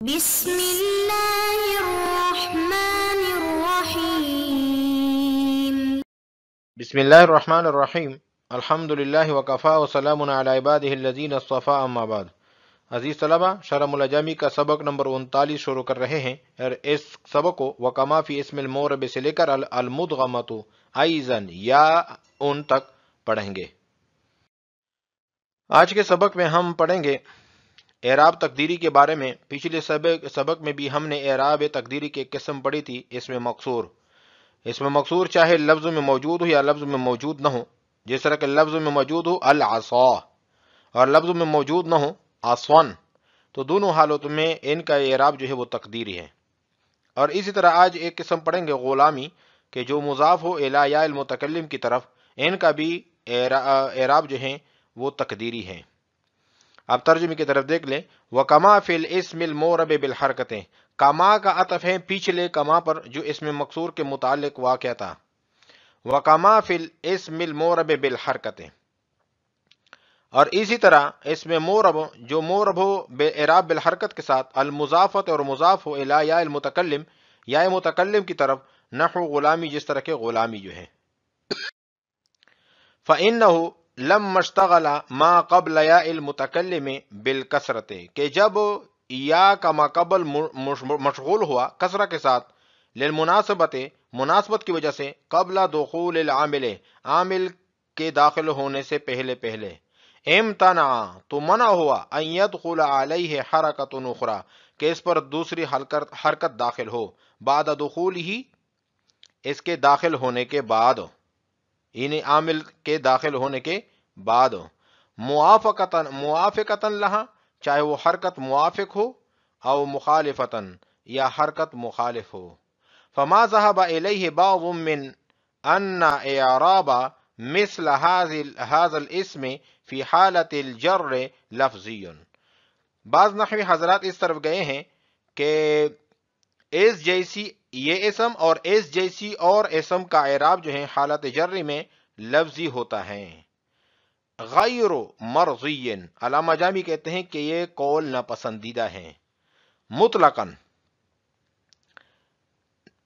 بسم اللہ الرحمن الرحیم بسم اللہ الرحمن الرحیم الحمدللہ وکفا وسلام علی عبادہ الذین اصطفیٰ اما بعد۔ عزیز طلبہ، شرح ملجمی کا سبق نمبر 39 شروع کر رہے ہیں، اور اس سبق کو وکما فی اسم المورب سے لے کر المدغمۃ ایضاً یا ان تک پڑھیں گے۔ آج کے سبق میں ہم پڑھیں گے اعراب تقدیری کے بارے میں۔ پچھلے سبق میں بھی ہم نے اعراب تقدیری کی ایک قسم پڑھی تھی، اسم مقصور۔ اسم مقصور چاہے لفظ میں موجود ہو یا لفظ میں موجود نہ ہو، جس طرح کہ لفظ میں موجود ہو العصا اور لفظ میں موجود نہ ہو عصون، تو دونوں حالتوں میں ان کا اعراب جو ہے وہ تقدیری ہے۔ اور اسی طرح آج ایک قسم پڑھیں گے غلامی، کہ جو مضاف ہو الی یا المتکلم کی طرف، ان کا بھی اعراب جو ہے وہ تقدیری ہے۔ اب ترجمے کی طرف دیکھ لیں۔ وَكَمَا فِي الْإِسْمِ الْمُعْرَبِ بِالْحَرْكَةِ، کما کا عطف ہے پچھلے کما پر جو اسم مقصور کے متعلق واقع تھا۔ وَكَمَا فِي الْإِسْمِ الْمُعْرَبِ بِالْحَرْكَةِ، اور اسی طرح اسم مورب جو مورب ہو اعراب بالحرکت کے ساتھ، المضافت اور مضاف ہو الی یا المتکلم، یا متکلم کی طرف، نحو غلامی، جس طرح کے غلامی جو ہے۔ فَإِنَّهُ لَمَّا اشْتَغَلَ مَا قَبْلَ يَاءِ الْمُتَكَلِّمِ بِالْكَسْرَةِ، کہ جب یا کا ما قبل مشغول ہوا کسرہ کے ساتھ، للمناسبت، مناسبت کی وجہ سے، قبل دخول العامل، عامل کے داخل ہونے سے پہلے، امتنع، تو منع ہوا، ان يدخل علیہ حرکت اخرى، کہ اس پر دوسری حرکت داخل ہو، بعد دخول ہی، اس کے داخل ہونے کے بعد، یعنی عامل کے داخل ہونے کے بعد، موافقتاً لہا، چاہے وہ حرکت موافق ہو، او مخالفتاً، یا حرکت مخالف ہو۔ فما ذهب الیہ بعض من ان اعراب مثل هذا الاسم فی حالت الجر لفظی، بعض نحوی حضرات اس طرف گئے ہیں کہ اس جیسی یہ اسم اور اس جیسی اور اسم کا اعراب جو ہے حالت جر میں لفظی ہوتا ہے، غیر مرضی، علامہ جامی کہتے ہیں کہ یہ قول ناپسندیدہ ہے، مطلقاً۔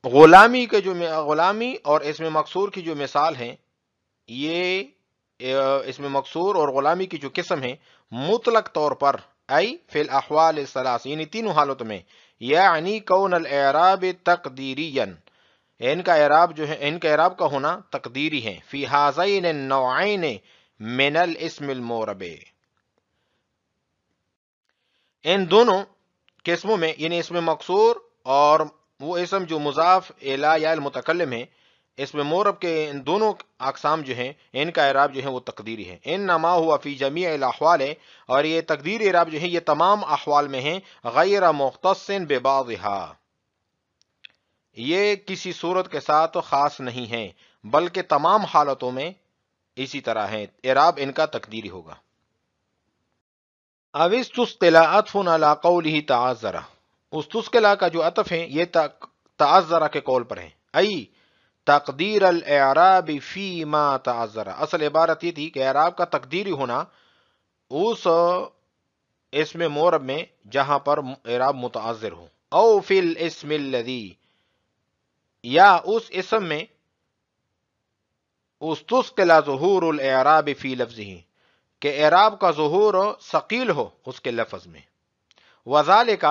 غلامی کے جو غلامی اور اسم مقصور کی جو مثال ہیں، یہ اسم مقصور اور غلامی کی جو قسم ہے مطلق طور پر، ای فی الاحوال الثلاث، یعنی تینوں حالتوں میں، یعنی کون الاعراب تقدیریا، ان کا اعراب جو ہے، ان کا اعراب کا ہونا تقدیری ہے، فی ہذین النوعین من الاسم المعرب، ان دونوں قسموں میں، یعنی اسم مقصور اور وہ اسم جو مضاف الی یا المتکلم ہے، اسم معرب کے ان دونوں اقسام جو ہیں، ان کا اعراب جو ہے وہ تقدیری ہے۔ انما ہوا فی جمیع الاحوال، اور یہ تقدیری اعراب جو ہے یہ تمام احوال میں ہیں، غیر مختص ببعضها، یہ کسی صورت کے ساتھ خاص نہیں ہے، بلکہ تمام حالتوں میں اسی طرح ہے، اعراب ان کا تقدیری ہوگا۔ اب استثقل عطف علی قولہ تعذر، استثقل کا جو عطف ہے یہ تعذر کے قول پر ہے، ای تقدیر الاعراب فی ما تعذر، اصل عبارت یہ تھی کہ اعراب کا تقدیری ہونا اس اسم معرب میں جہاں پر اعراب متعذر ہو، او فی الاسم الذی، یا اس اسم میں استثقل ظہور الاعراب فی لفظہ، کہ اعراب کا ظہور ثقیل ہو اس کے لفظ میں، وذالک،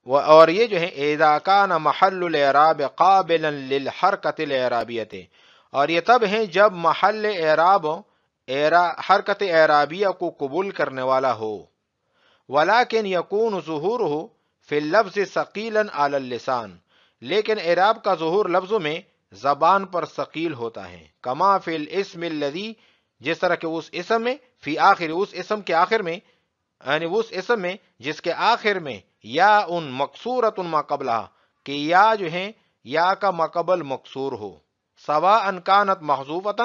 اور یہ جو ہے اذا کان محل الاعراب قابلا للحرکت الاعرابیۃ، اور یہ تب ہے جب محل اعراب حرکت اعرابیہ کو قبول کرنے والا ہو، ولکن یکون ظہورہ فی اللفظ ثقیلا علی اللسان، لیکن اعراب کا ظہور لفظوں میں زبان پر ثقیل ہوتا ہے، کما فی الاسم الذی، جس طرح کہ اس اسم میں، فی آخر، اس اسم کے آخر میں، یعنی اس اسم میں جس کے آخر میں یا ان مقصورۃ ما قبلہ، کہ یا جو ہے یا کا ما قبل مقصور ہو، سواء کانت محذوفۃ،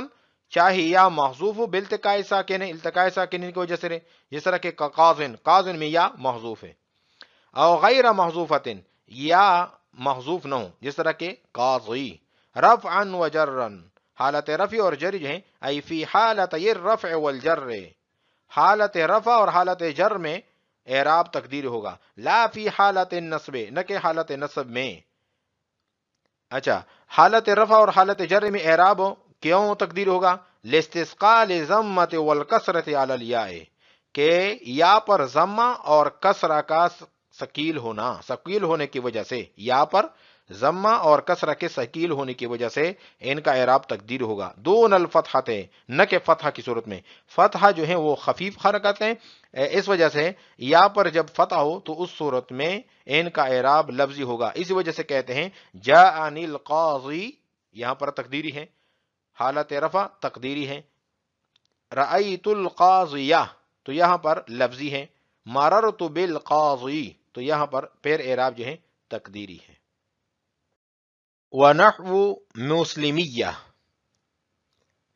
چاہے یا محذوف ہو، بالتقاء ساکن، التقاء ساکنین کی وجہ سے، جس طرح کہ قاضن، قاضن میں یا محذوف ہے، او غیر محذوفۃ، یا محذوف نہ ہو، جس طرح کہ قاضی، رفعا و جرا، حالت رفع اور جر جو ہیں، ای فی حالت الرفع والجر، حالت رفع اور حالت جر میں اعراب تقدیری ہوگا، لا فی حالت النصب، نہ کہ حالت نصب میں۔ اچھا، حالت رفع اور حالت جر میں اعراب کیوں تقدیر ہوگا؟ لاستثقال ضمۃ والکسرۃ علی الیاء، کہ یا پر ضمہ اور کسرہ کا ثقیل ہونے کی وجہ سے، یا پر ضمہ اور کسرہ کے ثقیل ہونے کی وجہ سے ان کا اعراب تقدیر ہوگا، دون الفتحۃ، نہ کہ فتحہ کی صورت میں۔ فتحہ جو ہیں وہ خفیف حرکت ہیں، اس وجہ سے یا پر جب فتح ہو تو اس صورت میں ان کا اعراب لفظی ہوگا، اسی وجہ سے کہتے ہیں جاءنی القاضی، یہاں پر تقدیری ہے، حالت رفع تقدیری ہے، رأیت القاضیہ تو یہاں پر لفظی ہے، مررت بالقاضی تو یہاں پر پھر اعراب جو ہے تقدیری ہے۔ وَنَحْوُ مسلمیہ،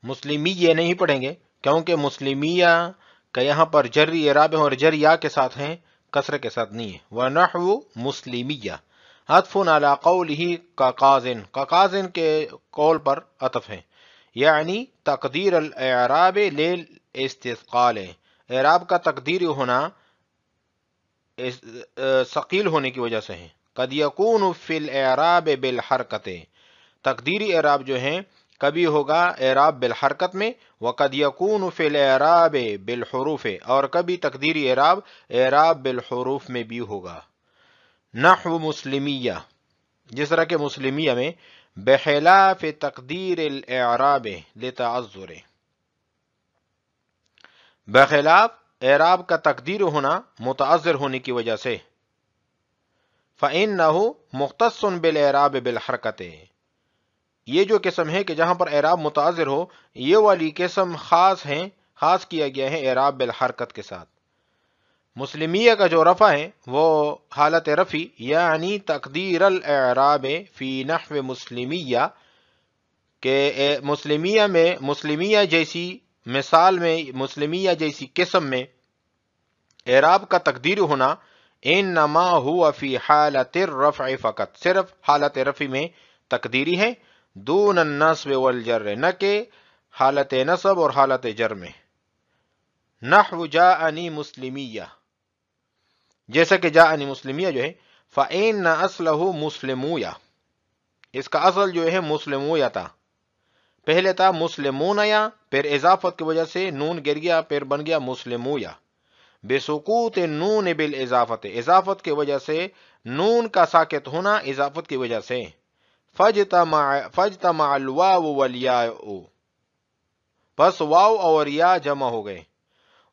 مسلمیہ نہیں پڑھیں گے کیونکہ مسلمیہ کا یہاں پر جری اعراب ہے اور جر یا کے ساتھ ہیں، کسرے کے ساتھ نہیں ہے۔ وَنَحْوُ مسلمیہ عطف علی قولہ کقازن کے قول پر عطف ہے، یعنی تقدیر الاعراب للاستثقال، اعراب کا تقدیر ہونا ثقیل ہونے کی وجہ سے ہے۔ قد یکون فی الاعراب بالحرکت، تقدیری اعراب جو ہیں کبھی ہوگا اعراب بالحرکت میں، وقد یکون فی الاعراب بالحروف، اور کبھی تقدیری اعراب بالحروف میں بھی ہوگا۔ نحو مسلمیہ، جس طرح کہ مسلمیہ میں بخلاف تقدیر الاعراب لتعذر، بخلاف اعراب کا تقدیر ہونا متعذر ہونے کی وجہ سے، فَإِنَّهُ مُخْتَصٌ بِالْإِعْرَابِ بِالْحَرْكَةِ، یہ جو قسم ہے کہ جہاں پر اعراب متعذر ہو، یہ والی قسم خاص کیا گیا ہے اعراب بالحرکت کے ساتھ۔ مسلمیہ کا جو رفع ہے وہ حالت رفی، یعنی تقدیر الاعراب فی نحو مسلمیہ، کہ مسلمیہ جیسی مثال میں، مسلمیہ جیسی قسم میں اعراب کا تقدیر ہونا انما ہوا فی حالت الرفع فقط، صرف حالت رفع میں تقدیری ہے، دون النصب والجر، نہ کہ حالت نصب اور حالت جر میں۔ نحو جاءنی مسلمیہ، جیسا کہ جاءنی مسلمیہ جو ہے، فإن اصلہ مسلمویہ، اس کا اصل جو ہے مسلمویہ تھا، پہلے تھا مسلمونیا، پھر اضافت کی وجہ سے نون گر گیا، پھر بن گیا مسلمویہ، بسقوط النون بالاضافت، اضافت کی وجہ سے نون کا ساکت ہونا، اضافت کی وجہ سے، فاجتمع الواو والیاء، بس واو اور یا جمع ہو گئے،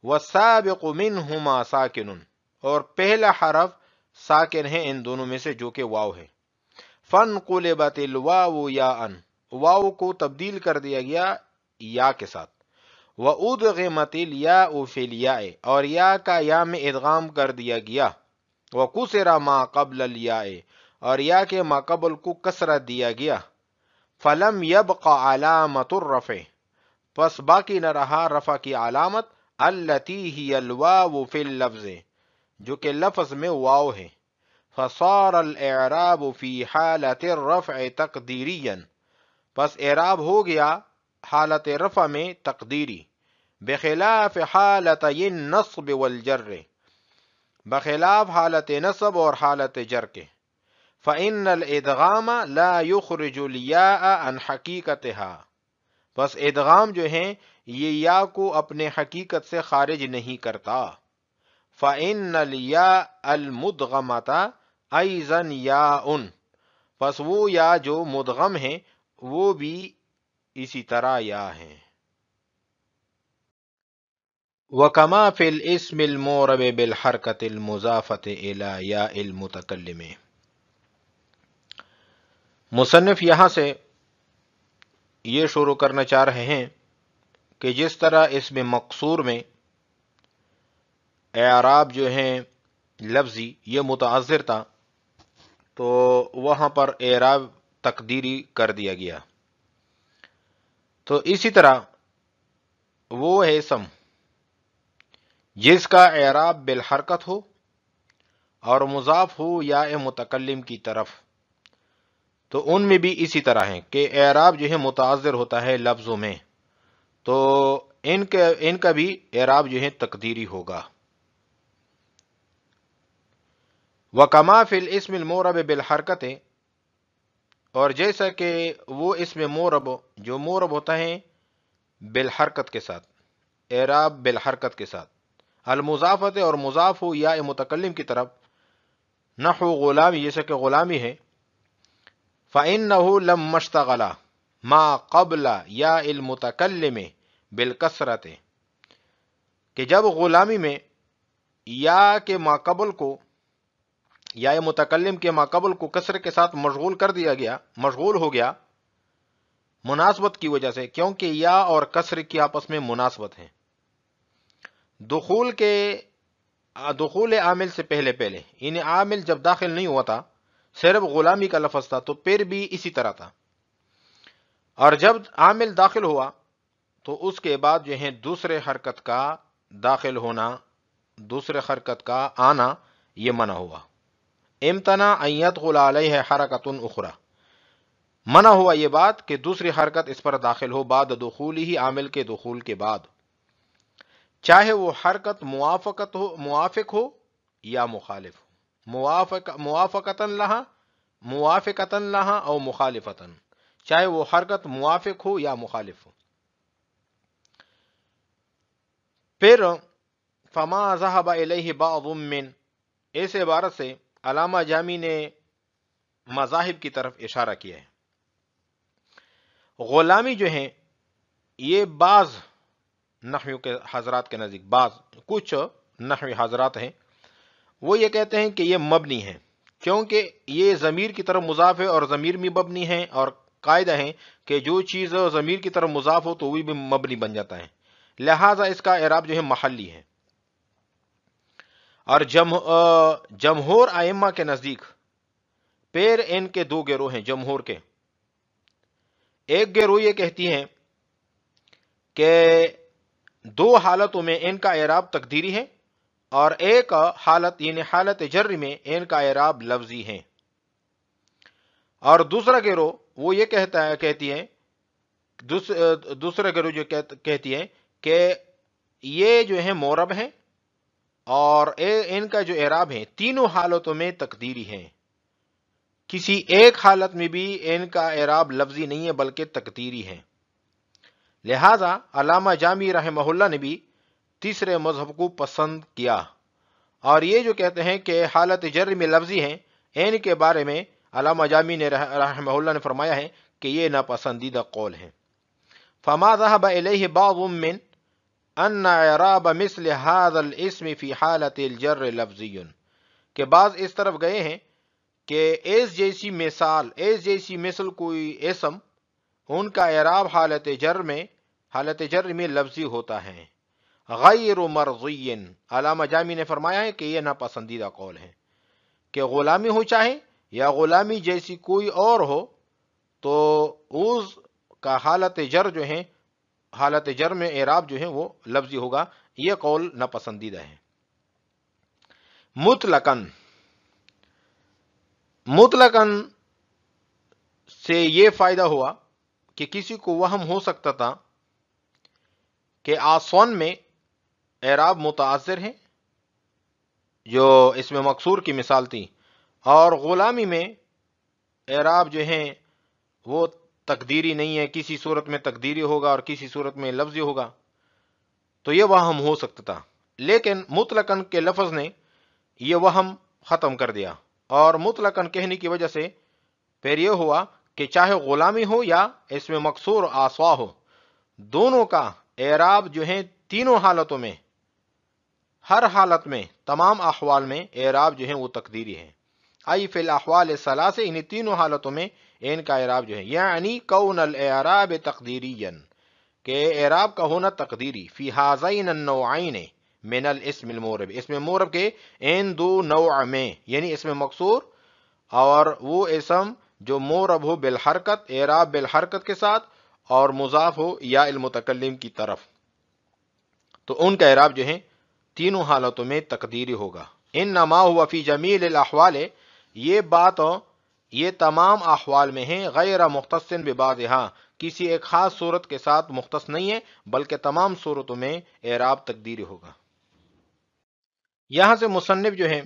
والسابق منہما ساکن، اور پہلا حرف ساکن ہے ان دونوں میں سے جو کہ واو ہے، فانقلبت الواو یاء، واو کو تبدیل کر دیا گیا یا کے ساتھ، وَأُدْغِمَتِ الْيَاءُ فِي الْيَاءِ، اور یا کا یا میں ادغام کر دیا گیا، وَكُسِرَ مَا قَبْلَ الْيَاءِ، اور یا کے ما قبل کو کسرت دیا گیا، فَلَمْ يَبْقَ عَلَامَةُ الرَّفْعِ، پس باقی نہ رہا رفع کی علامت، الَّتِي هِيَ الْوَاوُ فِي اللَّفْظِ، جو کہ لفظ میں واو ہے، فَصَارَ الْإِعْرَابُ فِي حَالَةِ الرَّفْعِ تَقْدِيرِيًّا، پس اعراب ہو گیا حالت رفع میں تقدیری، بخلاف حالتي النصب والجر، بخلاف حالت نصب اور حالت جر کے، فإن الادغام لا يخرج الياء عن حقیقتها، بس ادغام جو ہیں یہ یا کو اپنے حقیقت سے خارج نہیں کرتا، فإن الياء المدغمة أيضا ياء، پس وہ یا جو مدغم ہیں وہ بھی اسی طرح یا ہیں۔ وَكَمَا فِي الْإِسْمِ الْمُعْرَبِ بِالْحَرْكَةِ الْمُضَافَةِ إِلَى يَاءِ الْمُتَكَلِّمِ، مصنف یہاں سے یہ شروع کرنا چاہ رہے ہیں کہ جس طرح اسم مقصور میں اعراب جو ہیں لفظی یہ متعذر تھا، تو وہاں پر اعراب تقدیری کر دیا گیا، تو اسی طرح وہ ہے اسم جس کا اعراب بالحرکت ہو اور مضاف ہو یا متکلم کی طرف، تو ان میں بھی اسی طرح ہے کہ اعراب جو ہے متعذر ہوتا ہے لفظوں میں، تو ان کا بھی اعراب جو ہے تقدیری ہوگا۔ وکما فی الاسم المورب بالحرکت، اور جیسا کہ وہ اسم مورب جو مورب ہوتا ہے بالحرکت کے ساتھ، اعراب بالحرکت کے ساتھ، المضافت اور مضاف ہو یا متکلم کی طرف، نحو غلامی جیسا کہ غلامی ہے، فإنه لما اشتغل ما قبل یا المتکلم بالکسرت، کہ جب غلامی میں یا کے ماقبل کو یا متکلم کے ماقبل کو کسر کے ساتھ مشغول کر دیا گیا، مشغول ہو گیا مناسبت کی وجہ سے، کیونکہ یا اور کسر کی آپس میں مناسبت ہے، دخول عامل سے پہلے یعنی عامل جب داخل نہیں ہوا تھا، صرف غلامی کا لفظ تھا، تو پھر بھی اسی طرح تھا، اور جب عامل داخل ہوا تو اس کے بعد جو ہے دوسرے حرکت کا داخل ہونا، دوسرے حرکت کا آنا، یہ منع ہوا۔ امتنع ان يدخل علیہ حرکت اخرى، منع ہوا یہ بات کہ دوسری حرکت اس پر داخل ہو بعد دخول ہی، عامل کے دخول کے بعد، چاہے وہ حرکت موافق ہو یا مخالف ہو، موافقتاً لہا او مخالفتاً، چاہے وہ حرکت موافق ہو یا مخالف ہو۔ پھر فما ذهب الیہ بعض من، اس عبارت سے علامہ جامی نے مذاہب کی طرف اشارہ کیا ہے۔ غلامی جو ہیں یہ بعض نحوی کے حضرات کے نزدیک، کچھ نحوی حضرات ہیں وہ یہ کہتے ہیں کہ یہ مبنی ہے، کیونکہ یہ ضمیر کی طرف مضاف ہے اور ضمیر بھی مبنی ہے، اور قاعدہ ہے کہ جو چیز ضمیر کی طرف مضاف ہو تو وہ بھی مبنی بن جاتا ہے، لہذا اس کا اعراب جو ہے محلی ہے۔ اور جمہور ائمہ کے نزدیک پھر ان کے دو گروہ ہیں جمہور کے، ایک گروہ یہ کہتی ہے کہ دو حالتوں میں ان کا اعراب تقدیری ہے، اور ایک حالت یعنی حالت جر میں ان کا اعراب لفظی ہے، اور دوسرا گروہ وہ یہ کہتی ہے، دوسرا گروہ جو کہتی ہے کہ یہ جو ہے مورب ہیں، اور ان کا جو اعراب ہے تینوں حالتوں میں تقدیری ہے، کسی ایک حالت میں بھی ان کا اعراب لفظی نہیں ہے بلکہ تقدیری ہے۔ لہذا علامہ جامی رحمہ اللہ نے بھی تیسرے مذہب کو پسند کیا، اور یہ جو کہتے ہیں کہ حالت جر میں لفظی ہیں، ان کے بارے میں علامہ جامی نے رحمہ اللہ نے فرمایا ہے کہ یہ ناپسندیدہ قول ہے۔ فما ذهب الیہ بعض من ان اعراب مثل هذا الاسم فی حالت الجر لفظی، کہ بعض اس طرف گئے ہیں کہ اس جیسی مثل کوئی اسم، ان کا اعراب حالت جر میں لفظی ہوتا ہے، غیر مرضی، علامہ جامی نے فرمایا ہے کہ یہ ناپسندیدہ قول ہے، کہ غلامی ہو چاہے یا غلامی جیسی کوئی اور ہو، تو اس کا حالت جر میں اعراب جو ہے وہ لفظی ہوگا، یہ قول ناپسندیدہ ہے۔ مطلقاً سے یہ فائدہ ہوا کہ کسی کو وہم ہو سکتا تھا کہ آسون میں اعراب متعذر ہیں، جو اس میں مقصور کی مثال تھی، اور غلامی میں اعراب جو ہیں وہ تقدیری نہیں ہے، کسی صورت میں تقدیری ہوگا اور کسی صورت میں لفظی ہوگا، تو یہ وہم ہو سکتا تھا، لیکن مطلقاً کے لفظ نے یہ وہم ختم کر دیا، اور مطلقاً کہنے کی وجہ سے پھر یہ ہوا کہ چاہے غلامی ہو یا اس میں مقصور آسوا ہو، دونوں کا اعراب جو ہے تینوں حالتوں میں، ہر حالت میں، تمام احوال میں اعراب جو ہے وہ تقدیری ہے، ای فی الاحوال الثلاث، ان تینوں حالتوں میں ان کا اعراب جو ہے، یعنی کون الاعراب تقدیریا، کہ اعراب کا ہونا تقدیری، فی ہذین النوعین من الاسم المورب، اسم مورب کے ان دو نوع میں، یعنی اسم مقصور اور وہ اسم جو مورب ہو بالحرکت، اعراب بالحرکت کے ساتھ، اور مضاف ہو یا المتکلم کی طرف، تو ان کا اعراب جو ہے تینوں حالتوں میں تقدیری ہوگا۔ انما ہوا فی جمیل الاحوال، یہ بات یہ تمام احوال میں ہے، غیر مختص ببعضھا، کسی ایک خاص صورت کے ساتھ مختص نہیں ہے بلکہ تمام صورتوں میں اعراب تقدیری ہوگا۔ یہاں سے مصنف جو ہے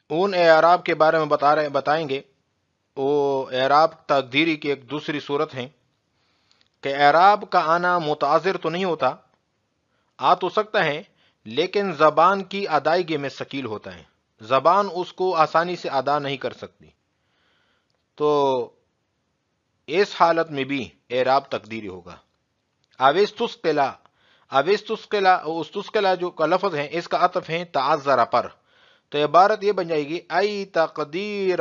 ان اعراب کے بارے میں بتائیں گے. وہ اعراب تقدیری کی ایک دوسری صورت ہے کہ اعراب کا آنا متعذر تو نہیں ہوتا، آ تو سکتا ہے لیکن زبان کی ادائیگی میں ثقیل ہوتا ہے، زبان اس کو آسانی سے ادا نہیں کر سکتی، تو اس حالت میں بھی اعراب تقدیری ہوگا. اوستسقلا، استسقلا جو کا لفظ ہے اس کا عطف ہے تعذر پر، تو عبارت یہ بن جائے گی ای تقدیر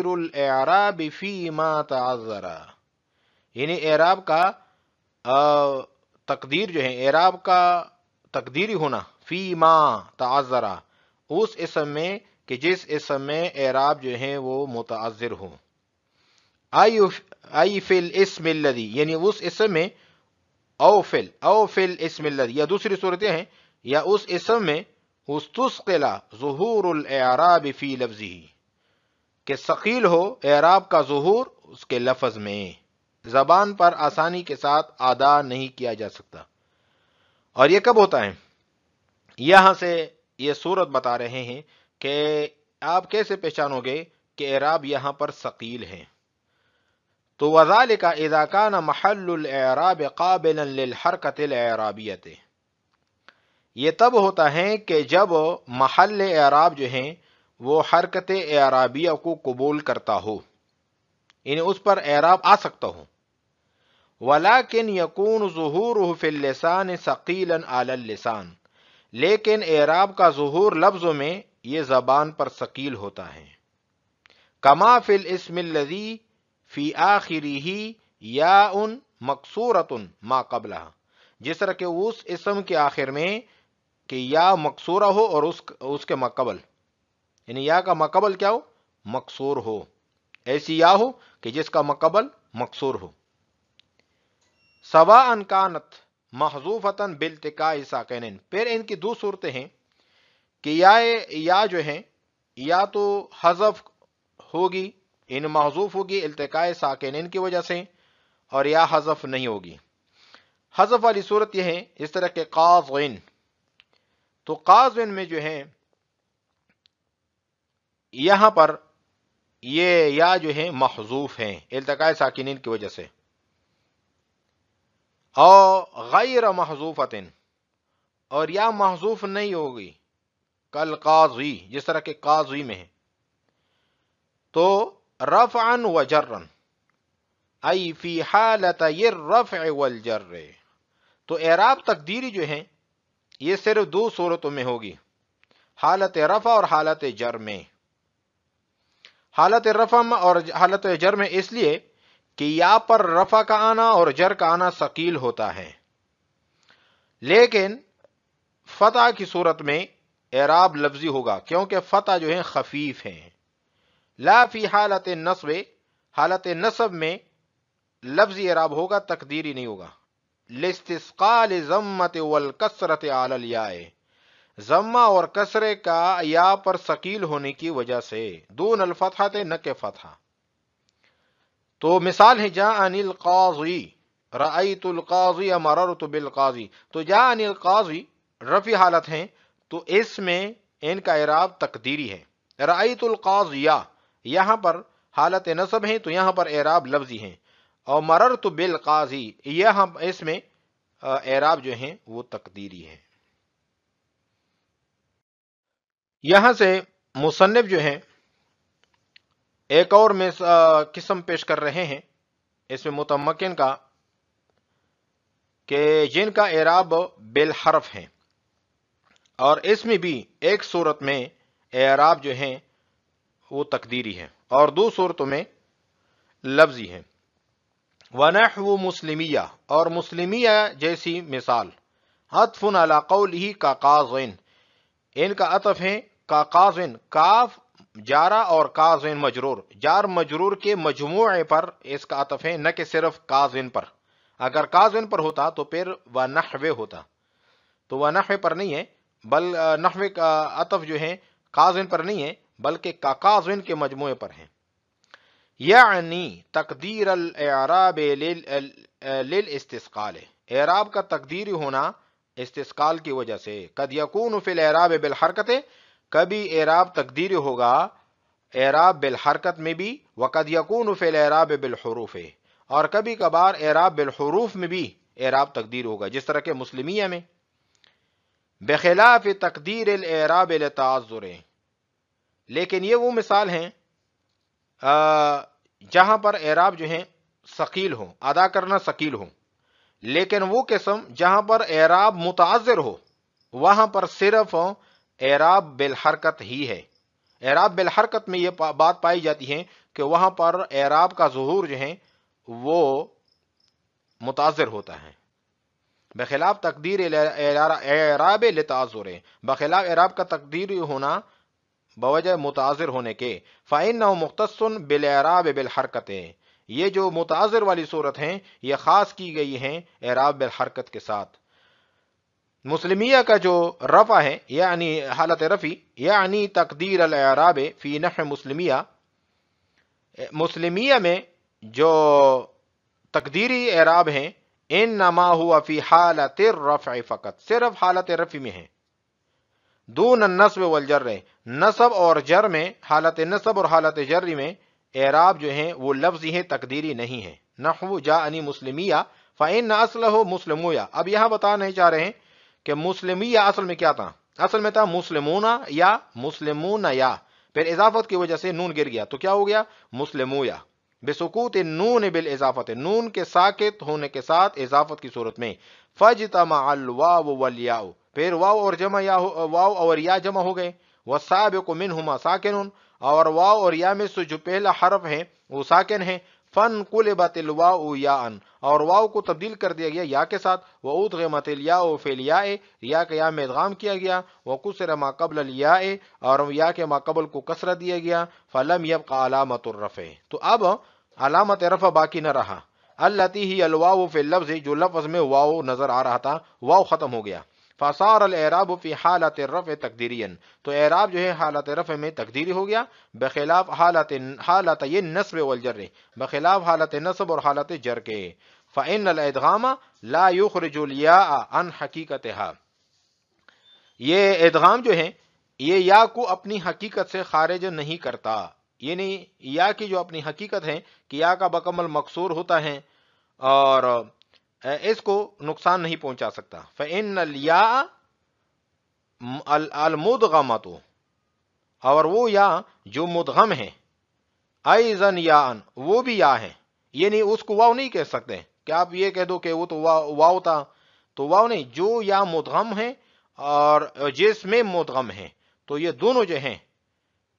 الاعراب فی ما تعذر، یعنی اعراب کا تقدیر جو ہے، اعراب کا تقدیری ہونا فی ما تعذر، اس اسم میں کہ جس اسم میں اعراب جو ہے وہ متعذر ہو. ای فی الاسم الذی، یعنی اس اسم میں، او فی الاسم الذی، یا دوسری صورتیں ہیں، یا اس اسم میں استثقل ظہور الاعراب فی لفظہ، کہ ثقیل ہو اعراب کا ظہور اس کے لفظ میں، زبان پر آسانی کے ساتھ ادا نہیں کیا جا سکتا. اور یہ کب ہوتا ہے؟ یہاں سے یہ صورت بتا رہے ہیں کہ آپ کیسے پہچانو گے کہ اعراب یہاں پر ثقیل ہے. تو وذالک اذا کان محل الاعراب قابلا للحرکۃ الاعرابیۃ، یہ تب ہوتا ہے کہ جب محل اعراب جو ہیں وہ حرکت اعرابیہ کو قبول کرتا ہو، یعنی اس پر اعراب آ سکتا ہو. ولیکن یکون ظہورہ فی اللسان ثقیلا علی اللسان، لیکن اعراب کا ظہور لفظوں میں یہ زبان پر ثقیل ہوتا ہے. کما فی الاسم الذی فی آخرہ یاء مکسورۃ ما قبلہ، جس طرح کہ اس اسم کے آخر میں کہ یا مکسورہ ہو اور اس کے مقبل، یعنی یا کا مقبل کیا ہو؟ مکسور ہو، ایسی یا ہو کہ جس کا مقبل مکسور ہو. سواء کانت محذوفۃ بالتقاء ساکنین، پھر ان کی دو صورتیں ہیں کہ یا جو ہیں یا تو حذف ہوگی، ان محذوف ہوگی التقاء ساکنین کی وجہ سے، اور یا حذف نہیں ہوگی. حذف والی صورت یہ ہے اس طرح کے قاضٍ، تو قاضٍ میں جو ہے یہاں پر یہ یا جو ہے محذوف ہیں التقاء ساکنین کی وجہ سے. اور غیر محذوفۃ، اور یا محذوف نہیں ہوگی، کل قاضی، جس طرح کے قاضی میں ہے. تو رفعا و جرا، ای فی حالتی الرفع والجر، تو اعراب تقدیری جو ہیں یہ صرف دو صورتوں میں ہوگی، حالت رفع اور حالت جر میں. حالت رفع اور حالت جر میں اس لیے کہ یا پر رفع کا آنا اور جر کا آنا ثقیل ہوتا ہے، لیکن فتح کی صورت میں اعراب لفظی ہوگا کیونکہ فتح جو ہے خفیف ہیں. لا فی حالت نصب، حالت نصب میں لفظی اعراب ہوگا، تقدیری نہیں ہوگا. لاستثقال ضمۃ والکسرۃ علی الیاء، ضمہ اور کسرے کا یا پر ثقیل ہونے کی وجہ سے، دون الفتحۃ، نہ کہ فتحہ. تو مثال ہے جاءنی القاضی، رأیت القاضی، مررت بالقاضی. تو جاءنی القاضی رفع حالت ہیں تو اس میں ان کا اعراب تقدیری ہے. رأیت القاضیہ یہاں پر حالت نصب ہیں تو یہاں پر اعراب لفظی ہیں، اور مررت بالقاضی یہاں اس میں اعراب جو ہیں وہ تقدیری ہے. یہاں سے مصنف جو ہیں ایک اور قسم پیش کر رہے ہیں اس میں متمکن کا، کہ جن کا اعراب بالحرف ہے، اور اس میں بھی ایک صورت میں اعراب جو ہیں وہ تقدیری ہے اور دو صورتوں میں لفظی ہے. ونحو مسلمیہ، اور مسلمیہ جیسی مثال، عطف علی قولہ کا قاضٍ، ان کا عطف ہے کا قاضٍ، کاف جارہ اور قاضٍ مجرور، جار مجرور کے مجموعے پر اس کا عطف ہے، نہ کہ صرف قاضٍ پر. اگر قاضٍ پر ہوتا تو پھر ونحو ہوتا، تو ونحو پر نہیں ہے، بل نحو کا عطف جو ہے قاضٍ پر نہیں ہے بلکہ کا قاضٍ کے مجموعے پر ہے. یعنی تقدیر الاعراب للاستثقال، اعراب کا تقدیری ہونا استثقال کی وجہ سے. قد یکون فی الاعراب بالحرکت، کبھی اعراب تقدیری ہوگا اعراب بالحرکت میں بھی، وقد یکون فی الاعراب بالحروف، اور کبھی کبھار اعراب بالحروف میں بھی اعراب تقدیر ہوگا، جس طرح کہ مسلمیہ میں، بخلاف تقدیر الاعراب للتعذر، لیکن یہ وہ مثال ہیں جہاں پر اعراب جو ہیں ثقیل ہو، ادا کرنا ثقیل ہو، لیکن وہ قسم جہاں پر اعراب متعذر ہو وہاں پر صرف اعراب بالحرکت ہی ہے۔ اعراب بالحرکت میں یہ بات پائی جاتی ہے کہ وہاں پر اعراب کا ظہور جو ہے وہ متعذر ہوتا ہے، بخلاف تقدیر اعراب لتعذر، بخلاف اعراب کا تقدیری ہونا بوجہ متعذر ہونے کے، فإنه مختص بالاعراب بالحرکت، یہ جو متعذر والی صورت ہیں یہ خاص کی گئی ہیں اعراب بالحرکت کے ساتھ۔ مسلمیہ کا جو رفع ہے یعنی حالت رفی، یعنی تقدیر الاعراب فی نحو مسلمیہ، مسلمیہ میں جو تقدیری اعراب ہیں انما ہوا فی حالت الرفع فقط، صرف حالت رفع میں ہیں، دون النصب والجر، نصب اور جر میں، حالت نصب اور حالت جر میں اعراب جو ہیں وہ لفظی ہیں، تقدیری نہیں ہیں۔ نحو جاءنی مسلمیہ فإن اصلہ مسلمویہ، اب یہاں بتانا چاہ رہے ہیں کہ مسلمیہ اصل میں کیا تھا؟ اصل میں تھا مسلمون یا مسلمون یا، پھر اضافت کی وجہ سے نون گر گیا تو کیا ہو گیا؟ مسلمویہ، بسکوت النون بالاضافت، نون کے ساکت ہونے کے ساتھ اضافت کی صورت میں، فاجتمع الواو والیاء، پھر واو اور جمع یا واو اور یا جمع ہو گئے، والسابق منہما ساکن، اور واو اور یا میں سے جو پہلا حرف ہے وہ ساکن ہے، فانقلبت الواو یاء، اور واو کو تبدیل کر دیا گیا یا کے ساتھ، وادغمت الیاء فی الیاء، یا کے یا میں ادغام کیا گیا، وکسر ما قبل الیاء، اور یا کے ما قبل کو کسرہ دیا گیا، فلم یبق علامت الرفع، تو اب علامت رفع باقی نہ رہا، التی ہی الواو فی اللفظ، جو لفظ میں واو نظر آ رہا تھا واو ختم ہو گیا، فصار الاعراب فی حالت الرفع تقدیریا، تو اعراب جو ہے حالت رفع میں تقدیری ہو گیا، بخلاف حالت یہ نصب والجر، بخلاف حالت نصب اور حالت جر کے، فإن الادغام لا یخرج الیاء عن حقیقتها، یہ ادغام جو ہے یہ یا کو اپنی حقیقت سے خارج نہیں کرتا، یعنی یا کی جو اپنی حقیقت ہے کہ یا کا بکمل مکسور ہوتا ہے اور اس کو نقصان نہیں پہنچا سکتا، فإن الیاء المدغمۃ، اور وہ یا جو مدغم ہے، ایضاً یاء، وہ بھی یا ہے، یعنی اس کو واو نہیں کہہ سکتے کہ آپ یہ کہہ دو کہ وہ تو واو تھا، تو واو نہیں، جو یا مدغم ہے اور جس میں مدغم ہے، تو یہ دونوں جو ہیں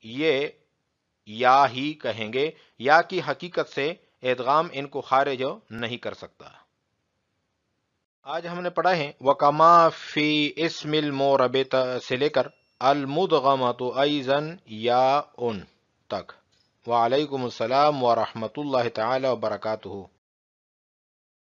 یہ یا ہی کہیں گے، یا کی حقیقت سے ادغام ان کو خارج نہیں کر سکتا۔ آج ہم نے پڑھا ہے وَكَمَا فِي اسم الموربت سے لے کر المدغمۃ ایضاً یاء تک۔ وعلیکم السلام ورحمۃ اللہ تعالی وبرکاتہ۔